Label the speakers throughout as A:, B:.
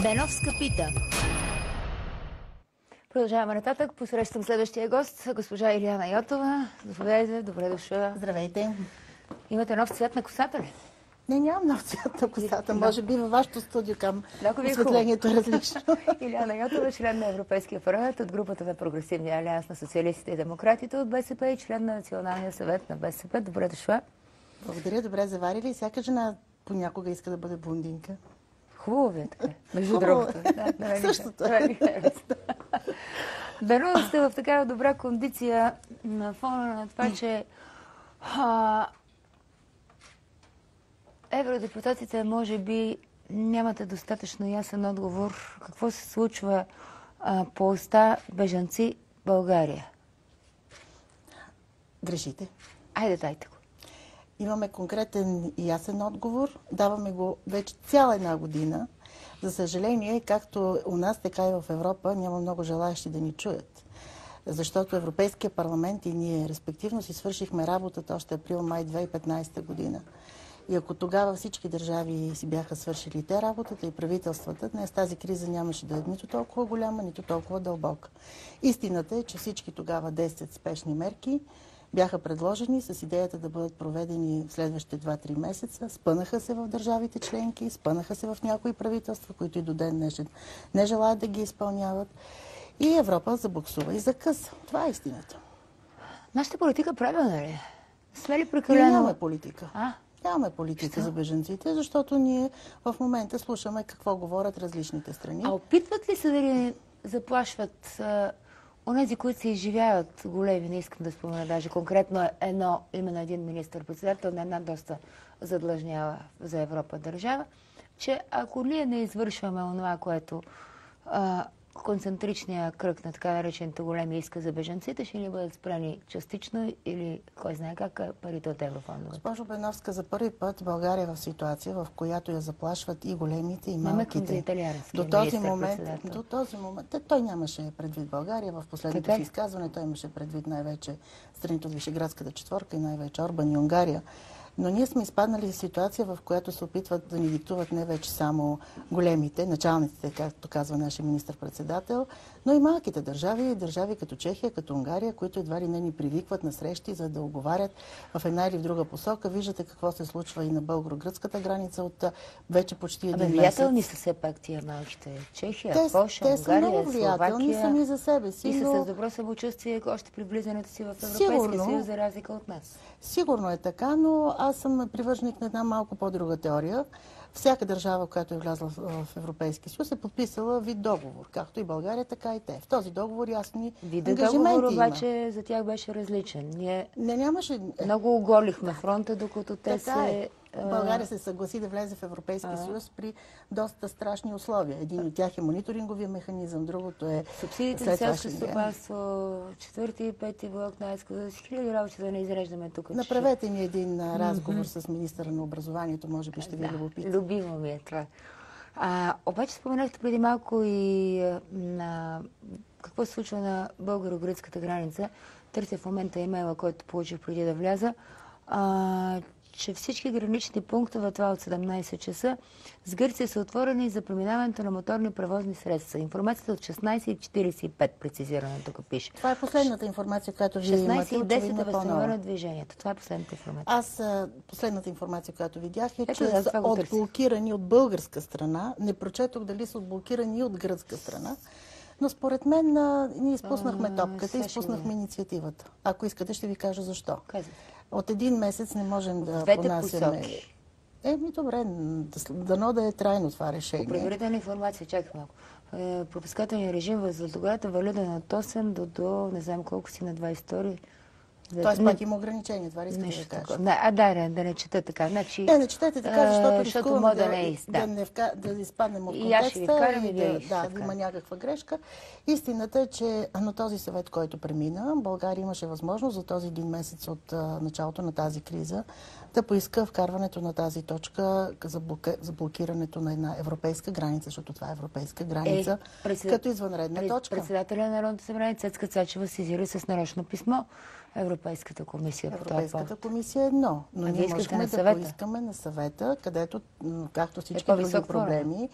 A: Беновска пита. Продължаваме нататък. Посрещам следващия гост, госпожа Илияна Йотова. Заповядайте, добре дошла.
B: Здравейте.
A: Имате нов цвят на косата ли?
B: Не, нямам нов цвят на косата. Може би във вашето студио към осветлението е различно.
A: Илияна Йотова, член на Европейския парламент от групата на Прогресивния алианс на социалистите и демократите от БСП и член на Националния съвет на БСП. Добре дошла.
B: Благодаря, добре заварили. Всяка жена понякога иска да бъде блондинка.
A: Хубаво ви е така. Между другото.
B: Същото.
A: Дано сте в такава добра кондиция на фона на това, че евродепутатите може би нямате достатъчно ясен отговор какво се случва по оста бежанци в България.
B: Грешите.
A: Айде, дайте го.
B: Имаме конкретен и ясен отговор. Даваме го вече цяла една година. За съжаление, както у нас, така и в Европа, няма много желаящи да ни чуят. Защото Европейския парламент и ние респективно си свършихме работата още април-май 2015 година. И ако тогава всички държави си бяха свършили те работата и правителствата, днес тази криза нямаше да е нито толкова голяма, нито толкова дълбока. Истината е, че всички тогава 10 спешни мерки бяха предложени с идеята да бъдат проведени в следващите 2-3 месеца. Спънаха се в държавите членки, спънаха се в някои правителства, които и до ден днешен не желаят да ги изпълняват. И Европа забуксува и закъса. Това е истината.
A: Нашата политика правилна ли? Сме ли прекалено?
B: Ние нямаме политика. Нямаме политика
A: Що?
B: за бежанците, защото ние в момента слушаме какво говорят различните страни.
A: А опитват ли се да ни заплашват онези, които се изживяват големи, не искам да спомена даже конкретно именно един министър-председател на една доста задлъжняла за Европа държава, че ако ние не извършваме онова, което концентричния кръг на така наречените големи иска за бежанците, ще ни бъдат спрени частично или кой знае как парите от еврофондовете.
B: Госпожо Беновска, за първи път България е в ситуация, в която я заплашват и големите, и малките. До този момент той нямаше предвид България. В последното си изказване той имаше предвид най-вече страните от Вишеградската четворка и най-вече Орбан и Унгария. Но ние сме изпаднали в ситуация, в която се опитват да ни диктуват не вече само големите, началниците, както казва нашия министър-председател, но и малките държави, държави като Чехия, като Унгария, които едва ли не ни привикват на срещи, за да оговарят в една или в друга посока. Виждате какво се случва и на българо-гръцката граница от вече почти един месец.
A: Влиятелни са все пак тия малките. Чехия, Полша, Унгария,
B: те са много влиятелни сами за себе си.
A: И са с добро самочувствие още при влизането си в Европейския съюз, за разлика от нас.
B: Сигурно е така, но аз съм привърженик на една малко по-друга теория. Всяка държава, която е влязла в Европейския съюз, е подписала вид договор, както и България, така и те. В този договор ясни ангажименти има.
A: Договор обаче за тях беше различен. Ние
B: нямаше...
A: много оголихме фронта, докато те се...
B: България се съгласи да влезе в Европейския съюз при доста страшни условия. Един от тях е мониторинговия механизъм, другото е...
A: Субсидиите за селско стопанство, четвърти и пети блок на ЕСКО, за хиляди работи да не изреждаме тук.
B: Направете ми един разговор с министъра на образованието, може би ще ви любопитно.
A: Любимо ми е това. Обаче споменахте преди малко и какво се случва на българо-гръцката граница. Търся в момента имейла, който получих преди да вляза, че всички гранични пунктове, това от 17 часа, с Гърция са отворени за преминаването на моторни превозни средства. Информацията от 16:45, прецизирано тук пише.
B: Това е последната информация, която вие имате.
A: 16:10 е възстановено движението. Това е последната информация.
B: Последната информация, която видях е, че са отблокирани от българска страна. Не прочетох дали са отблокирани и от гръцка страна. Но според мен ние изпуснахме топката, изпуснахме инициативата. Ако искате, ще ви кажа защо. От един месец не можем да понасяме... Добре, дано да е трайно това решение.
A: По предварителна информация, чакай малко. Пропускателният режим в Златоград е валиден от 8 до не знам колко си на 22.
B: Тоест пак има ограничения, това искам да кажа.
A: Да не чета така. Значи,
B: не четете така, защото рискуваме да изпаднем от контекста и да има някаква грешка. Истината е, че на този съвет, който премина, България имаше възможност за този един месец от началото на тази криза да поиска вкарването на тази точка за блокирането на една европейска граница, защото това е европейска граница, като извънредна точка.
A: Председателя на Народното събрание Цецка Цачева сезира с нарочно писмо Европейската комисия.
B: Европейската комисия е едно, но ние можем да поискаме на съвета, където, както всички други проблеми...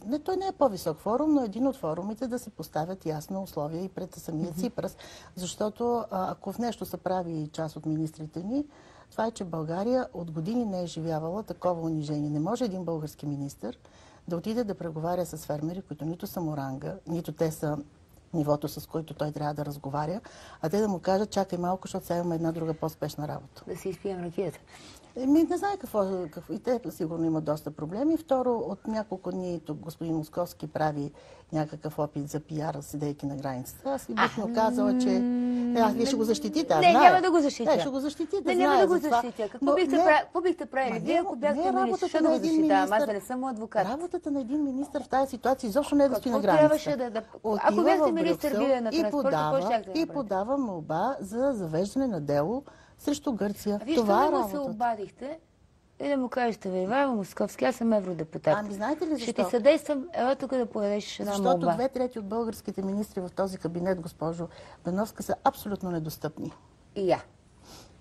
B: Не, той не е по-висок форум, но един от форумите да се поставят ясно условия и пред самия Ципрас, защото ако в нещо се прави част от министрите ни, това е, че България от години не е живявала такова унижение. Не може един български министър да отиде да преговаря с фермери, които нито са му ранга, нито те са нивото, с което той трябва да разговаря, а те да му кажат, чакай малко, защото сега имаме една друга по-спешна работа.
A: Да си изпием ракията.
B: Не знае какво. И те сигурно имат доста проблеми. Второ, от няколко дни тук господин Московски прави някакъв опит за пиар, седейки на границата. Аз и бих му казала, че вие ще го защитите.
A: Не, няма да го защитя.
B: Ще го защитите.
A: Няма да го защитя. Какво бихте правили? Вие, ако бяхте министър, ще го защитавам. Аз да не съм адвокат.
B: Работата на един министър в тази ситуация изобщо не е да стои на границата.
A: Ако бяхте министър, вие на транспорта, какво щяхте да
B: направите? И подава молба за завеждане на дело срещу Гърция.
A: Вие
B: това е
A: работата. Се обадихте и да му кажете, Ивайло Московски, аз съм евродепутат.
B: Ами знаете ли защо?
A: Ще ти съдействам, ела тук да подадеш една молба.
B: Защото 2/3 от българските министри в този кабинет, госпожо Беновска, са абсолютно недостъпни.
A: И я.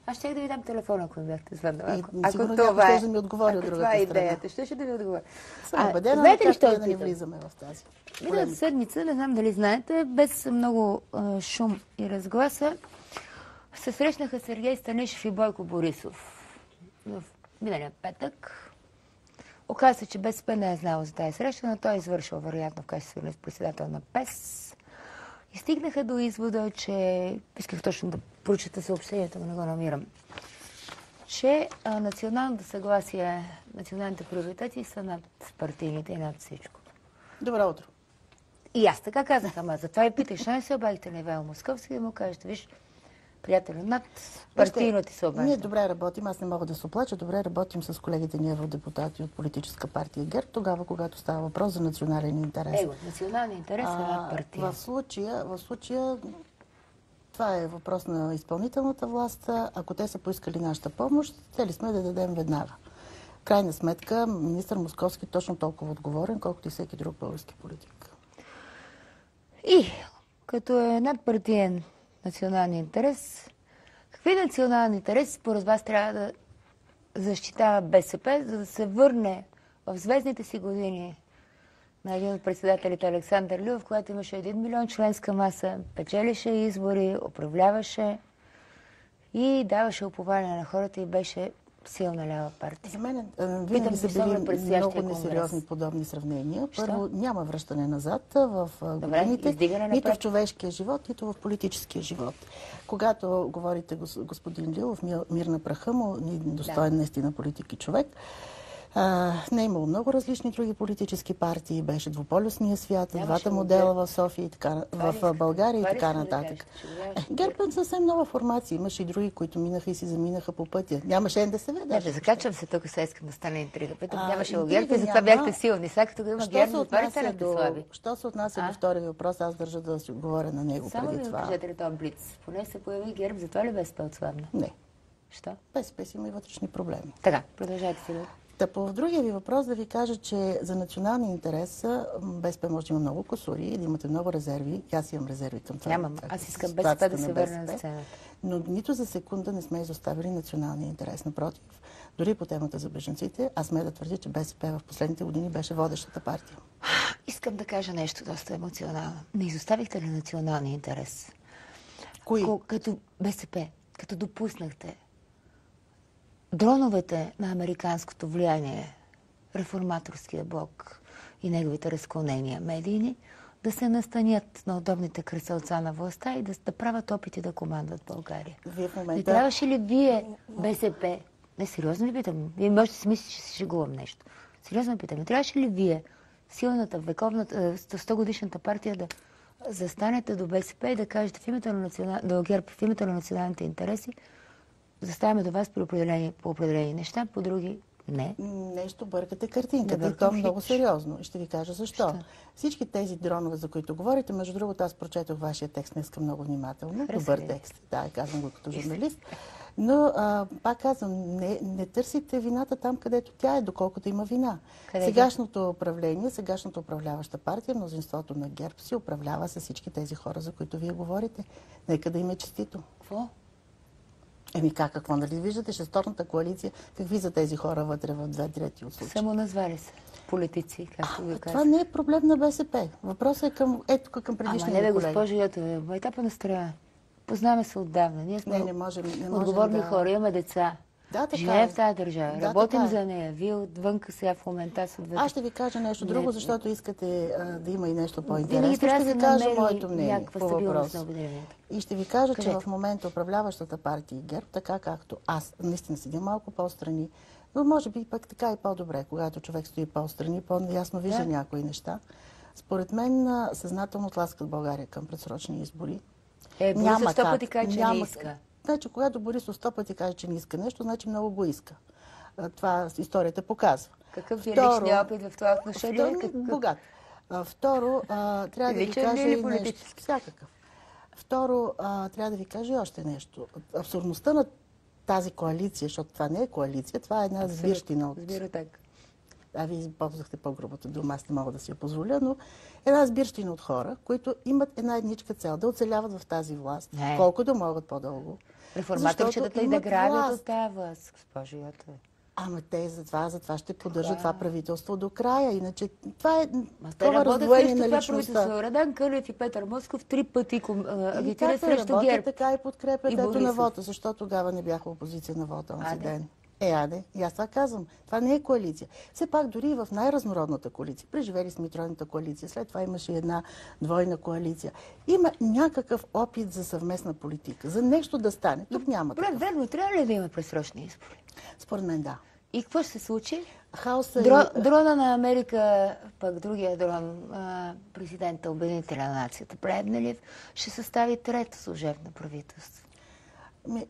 A: Аз щях да ви дам телефона, ако ми бяхте звъннала.
B: Ако това е, да ми отговори от другата страна.
A: Това е идеята. Ще да ви отговоря.
B: Съм убедена, как да не влизаме в тази.
A: Миналата седмица, не знам дали знаете, без много шум и разгласа, се срещнаха Сергей Станишев и Бойко Борисов в миналия петък. Оказва се, че БСП не е знало за тази среща, но той е извършил вероятно в качеството на председател на ПЕС. И стигнаха до извода, че... Исках точно да прочета съобщението, но не го намирам. Че националното съгласие, националните приоритети са над партийните и над всичко.
B: Добро утро.
A: И аз така казах, ама затова и питах, що не се обадихте на Ивайло Московски да му кажете, виж, приятели, над партийно ти се обажда.
B: Ние добре работим, аз не мога да се оплача, добре работим с колегите ни евродепутати от политическа партия ГЕРБ, тогава, когато става въпрос за национален интерес.
A: Национален интерес е над партия.
B: В случая това е въпрос на изпълнителната власт. Ако те са поискали нашата помощ, цели сме да дадем веднага. В крайна сметка, министър Московски точно толкова отговорен, колкото и всеки друг български политик.
A: И като е надпартиен националния интерес, какви национални интереси според вас трябва да защитава БСП, за да се върне в звездните си години на един от председателите Александър Лилов, когато имаше 1 милион членска маса, печелише избори, управляваше и даваше упование на хората и беше силна лява партия.
B: За мен винаги са били много несериозни подобни сравнения. Първо, няма връщане назад в годините, нито в човешкия живот, нито в политическия живот. Когато говорите господин Лилов, мир на праха му, достоен наистина политик и човек, не е имало много различни други политически партии, беше двуполюсния свят, двата модела в София и така, в България и така нататък. ГЕРБ е съвсем нова формация, имаше и други, които минаха и си заминаха по пътя. Нямаше НДСВ.
A: Да закачам се тук, сега искам да стане интрига. Нямаше ГЕРБ и затова бяхте силни. Сега като има ГЕРБ, затова ли станете слаби?
B: Що се отнася до втория въпрос, аз държа да си говоря на него преди това.
A: Само ми кажете ли този блиц? Поне се появи ГЕРБ, затова ли БСП отслабна?
B: Не.
A: Що?
B: БСП си има и вътрешни проблеми.
A: Така, продължайте си.
B: По другия ви въпрос да ви кажа, че за националния интерес БСП може да има много косури и да имате много резерви. Аз имам резерви към това.
A: Нямам. Аз искам БСП да се върне на сцената.
B: Но нито за секунда не сме изоставили националния интерес. Напротив, дори по темата за бежанците, аз сме да твърдя, че БСП в последните години беше водещата партия.
A: Искам да кажа нещо доста емоционално. Не изоставихте ли националния интерес?
B: Кои?
A: Като БСП, като допуснахте дроновете на американското влияние, реформаторския блок и неговите разклонения медийни, да се настанят на удобните кресълца на властта и да правят опити да командват България.
B: Вие в момента...
A: Не трябваше ли вие, БСП, не, сериозно ли питам, вие можете да си мислите, че си шегувам нещо. Сериозно питам, не трябваше ли вие, силната, вековната, 100-годишната партия да застанете до БСП и да кажете в името на до ГЕРБ, в името на националните интереси, заставаме до вас по определени неща, по други не.
B: Нещо бъркате картинката. И то много сериозно. И ще ви кажа защо. Всички тези дронове, за които говорите, между другото, аз прочетох вашия текст днеска много внимателно. Добър текст. Да, казвам го като журналист. Но, пак казвам, не търсите вината там, където тя е, доколкото има вина. Сегашното управление, сегашната управляваща партия, мнозинството на ГЕРБ си управлява с всички тези хора, за които вие говорите. Нека да им е честито.
A: Какво?
B: Какво? Нали виждате шесторната коалиция? Какви са тези хора вътре в 2/3 от случая?
A: Само назвали се политици, както ви казах.
B: Това не е проблем на БСП. Въпросът е към предишния
A: колега.
B: Ама не,
A: госпожо Йотова, етапа на строя. Познаваме се отдавна. Ние сме
B: не можем
A: отговорни хора, имаме деца.
B: Живеем
A: в тази държава. Работим за нея. Вие отвънка сега в момента аз отвътре.
B: Аз ще ви кажа нещо друго, защото искате да има и нещо по-интересно. Ще ви кажа моето мнение по въпроса. И ще ви кажа, че в момента управляващата партия ГЕРБ, така както аз наистина седя малко по-страни, но може би пък така и по-добре, когато човек стои по-страни, по-ясно вижда някои неща. Според мен съзнателно тласкат България към предсрочни избори.
A: Борисов 100 пъти каже, че не иска.
B: Значи, когато Борисов 100 пъти каже, че не иска нещо, значи много го иска. Това историята показва.
A: Какъв ви е личният опит в това отношение?
B: Богат. Второ, трябва да ви кажа и нещо. Всякакъв. Второ, трябва да ви кажа и още нещо. Абсурдността на тази коалиция, защото това не е коалиция, това е една сбирщина от... Вие използвахте по-грубата дума, аз не мога да си я позволя, но една сбирщина от хора, които имат една едничка цел да оцеляват в тази власт, колкото могат по-дълго.
A: Реформаторчетата и да грабят от тази власт, госпожо Йотова.
B: Ама те затова ще поддържат това правителство до края. Иначе това е
A: това раздвоение на личността. Радан Кълев и Петър Москов 3 пъти агитират срещу ГЕРБ.
B: Така и подкрепят ето на вота. Защо тогава не бяха опозиция на вота онзи ден? И аз това казвам. Това не е коалиция. Все пак дори и в най-разнородната коалиция, преживели сме и тройната коалиция, след това имаше и една двойна коалиция. Има някакъв опит за съвместна политика, за нещо да стане. Тук няма такъв.
A: Верно, трябва ли да има предсрочни избори?
B: Според мен да.
A: И какво ще се случи?
B: Дрона
A: на Америка, пък другия дрон, президента Обединителя на нацията, Плевнелиев, ще състави трето служебно правителство.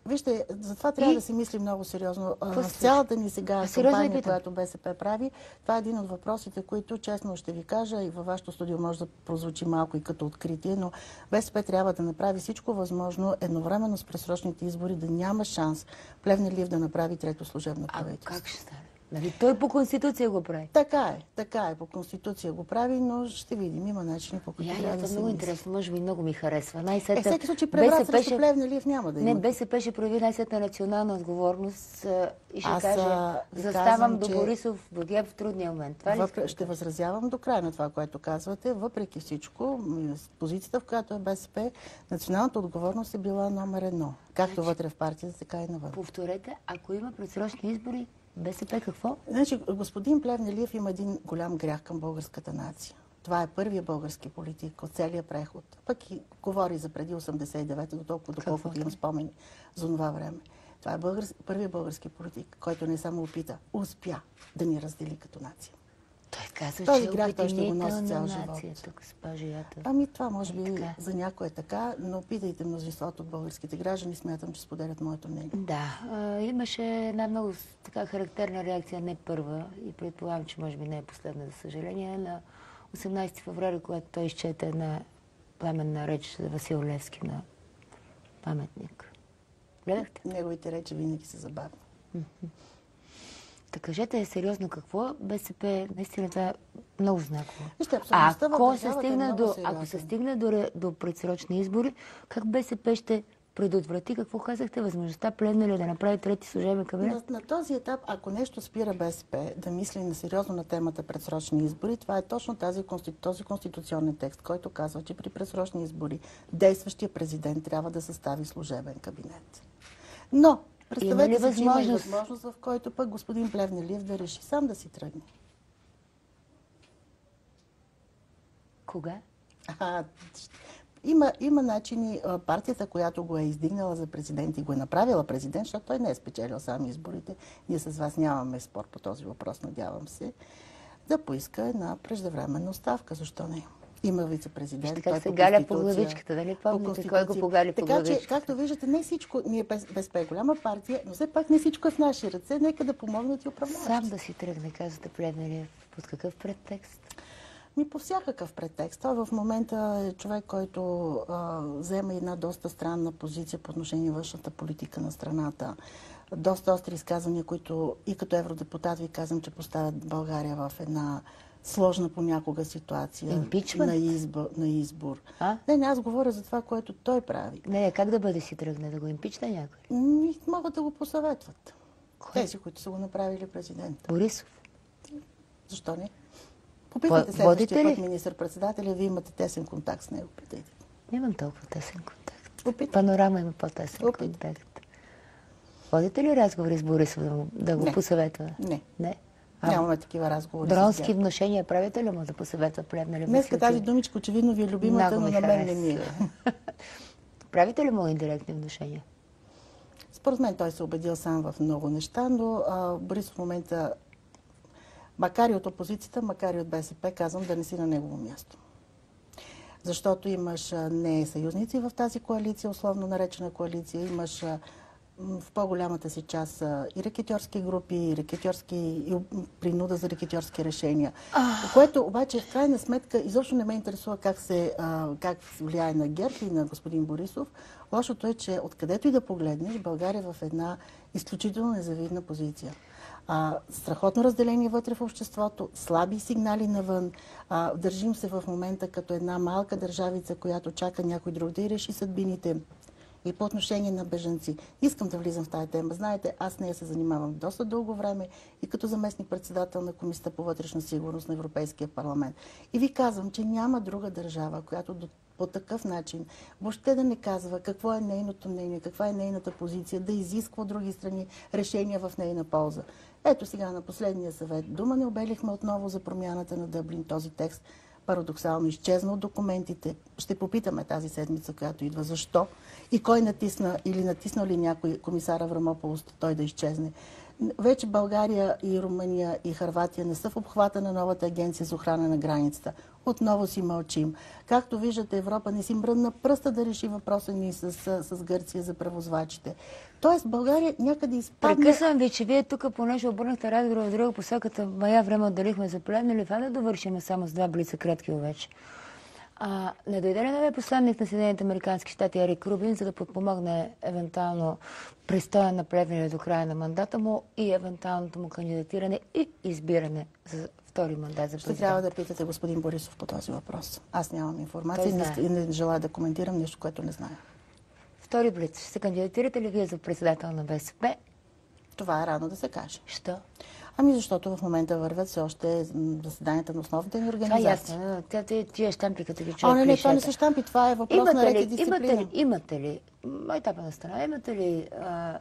B: Вижте, затова трябва да си мисли много сериозно. В цялата ни сега кампания, която БСП прави, това е един от въпросите, които, честно ще ви кажа, и във вашето студио може да прозвучи малко и като откритие, но БСП трябва да направи всичко възможно едновременно с предсрочните избори да няма шанс Плевнелиев да направи трето служебно правителство.
A: Как ще стане? Нали, той по Конституция го прави.
B: Така е, по Конституция го прави, но ще видим. Има начини, по които трябва да се
A: много интересно, може би много ми харесва.
B: Всеки случай преврат срещу Плевнелиев няма да има.
A: Не, БСП ще прояви най-сетна национална отговорност и ще каже, заставам до Борисов, до ГЕРБ в трудния момент. Това
B: ще възразявам до края на това, което казвате. Въпреки всичко, позицията, в която е БСП, националната отговорност е била номер 1. Както вътре в партията, така и навън.
A: Повторете, ако има предсрочни избори, БСП какво?
B: Значи, господин Плевнелиев има един голям грях към българската нация. Това е първият български политик от целия преход. Пък и говори за преди 89-та, доколкото имам спомени за това време. Това е първият български политик, който не само успя да ни раздели като нация.
A: Той казва,
B: този
A: че
B: грях той ще го носи цял
A: живот.
B: Това може би за някой е така, но питайте мнозинството от българските граждани, смятам, че споделят моето мнение.
A: Да, имаше една много така характерна реакция, не първа, и предполагам, че може би не е последна, за съжаление, на 18 февруари, когато той изчете една пламенна реч за Васил Левски на паметник. Гледахте?
B: Неговите речи винаги са забавни.
A: Да кажете сериозно какво БСП, наистина това е много знаково. Ако се стигне до предсрочни избори, как БСП ще предотврати, какво казахте, възможността Плевнелиев да направи трети служебен кабинет?
B: На този етап, ако нещо спира БСП да мисли сериозно на темата предсрочни избори, това е точно този конституционен текст, който казва, че при предсрочни избори действащия президент трябва да състави служебен кабинет. Но представете си, че има възможност, в който пък господин Плевнелиев да реши сам да си тръгне.
A: Кога?
B: Има начини. Партията, която го е издигнала за президент и го е направила президент, защото той не е спечелил сам изборите. Ние с вас нямаме спор по този въпрос, надявам се, да поиска една преждевременна оставка. Защо не? Има вице-президент.
A: Така се галя по главичката, да не помните кой го погали по главичката.
B: Така че, както виждате, не всичко, ние БСП е голяма партия, но все пак не всичко е в наши ръце. Нека да помогнат и управляващи.
A: Сам да си тръгне, казвате Плевнелиев. Под какъв предтекст?
B: По всякакъв претекст. Той в момента е човек, който взема една доста странна позиция по отношение на външната политика на страната. Доста остри изказвания, които и като евродепутат ви казвам, че поставят България в една сложна понякога ситуация на избор. Не, аз говоря за това, което той прави.
A: Не, как да бъде си тръгне, да го импичне някой?
B: Могат да го посъветват. Тези, които са го направили президента.
A: Борисов?
B: Защо не? Попитайте следващия път министър-председателя, вие имате тесен контакт с него. Питайте.
A: Нямам толкова тесен контакт.
B: Попитайте.
A: Панорама има по-тесен контакт. Водите ли разговори с Борисов да го посъветва?
B: Не. Нямаме такива разговори.
A: Дронски внушения правите ли му да посъветва Плевнелиев?
B: Днеска тази думичка очевидно ви е любимата, но на мен не ми е.
A: Правите ли му индиректни внушения?
B: Според мен той се убедил сам в много неща, но Борисов в момента, макар и от опозицията, макар и от БСП, казвам да не си на негово място. Защото имаш не съюзници в тази коалиция, условно наречена коалиция, имаш в по-голямата си част и рекетьорски групи, и принуда за рекетьорски решения. Което обаче в крайна сметка изобщо не ме интересува как влияе на ГЕРБ и на господин Борисов. Лошото е, че откъдето и да погледнеш, България е в една изключително незавидна позиция. Страхотно разделение вътре в обществото, слаби сигнали навън. Държим се в момента като една малка държавица, която чака някой друг да й реши съдбините. И по отношение на бежанци. Искам да влизам в тази тема. Знаете, аз с нея се занимавам доста дълго време и като заместник-председател на Комисията по вътрешна сигурност на Европейския парламент. И ви казвам, че няма друга държава, която по такъв начин въобще да не казва какво е нейното мнение, каква е нейната позиция, да изисква от други страни решения в нейна полза. Ето сега на последния съвет дума не обелихме отново за промяната на Дъблин, този текст. Парадоксално изчезна от документите. Ще попитаме тази седмица, която идва, защо и кой натисна или натиснал ли някой комисар Аврамополос той да изчезне. Вече България и Румъния и Хърватия не са в обхвата на новата агенция за охрана на границата. Отново си мълчим. Както виждате, Европа не си мръдна пръста да реши въпроса ни с Гърция за превозвачите. Тоест България някъде изпадна...
A: Прекъсвам ви, че вие тук, понеже обърнахте разговора в друга посоката, мая време отделихме за Плевнелиев, да довършим само с 2 блица кратки вече. Не дойде ли новия посланник на Съединените американски щати Ерик Рубин, за да подпомогне евентуално престоя на Плевнелиев до края на мандата му и евентуалното му кандидатиране и избиране за втори мандат за президент?
B: Ще трябва да питате господин Борисов по този въпрос. Аз нямам информация и не желая да коментирам нещо, което не знае.
A: Втори блиц. Ще се кандидатирате ли вие за председател на БСП?
B: Това е рано да се каже.
A: Що?
B: Защото в момента вървят все още заседанията на основните ни организации.
A: Това е ясно. Тия щампи, като ги чуят
B: не, това не са щампи, това е въпрос на ред и дисциплина.
A: Имате ли, етапа на страна, имате ли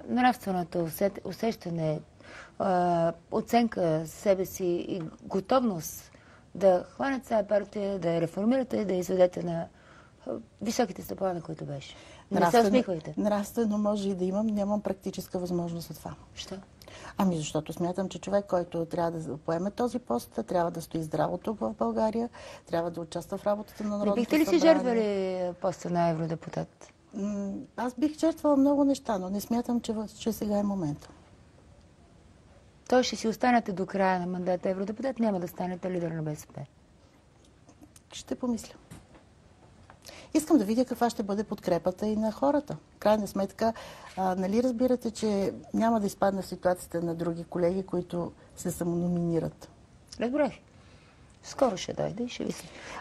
A: нравственото усещане, оценка себе си и готовност да хванете тази партия, да я реформирате и да изведете на високите стъпала, на които беше? Не се усмихвайте.
B: Нравствено може и да имам, нямам практическа възможност за това.
A: Що?
B: Защото смятам, че човек, който трябва да поеме този пост, трябва да стои здраво тук в България, трябва да участва в работата на Народното събрание.
A: Бихте ли си жертвали поста на евродепутат?
B: Аз бих жертвала много неща, но не смятам, че сега е момента.
A: Той ще си останете до края на мандата евродепутат, няма да станете лидер на БСП?
B: Ще помисля. Искам да видя каква ще бъде подкрепата и на хората. Крайна сметка, нали разбирате, че няма да изпадна в ситуацията на други колеги, които се самономинират?
A: Разбрах. Скоро ще дойде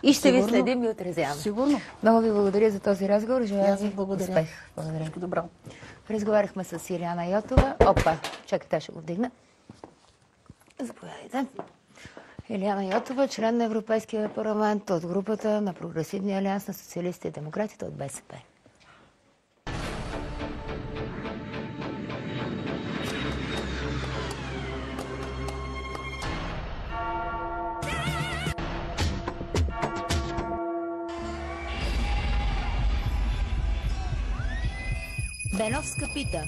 A: и ще ви следим и отразяваме.
B: Сигурно.
A: Много ви благодаря за този разговор. Желая ви
B: успех.
A: Благодаря.
B: Всичко добро.
A: Разговаряхме с Илияна Йотова. Опа, чакайте, ще го вдигна. Заповядайте. Илияна Йотова, член на Европейския парламент от групата на Прогресивния алианс на социалистите и демократите от БСП. Беновска пита.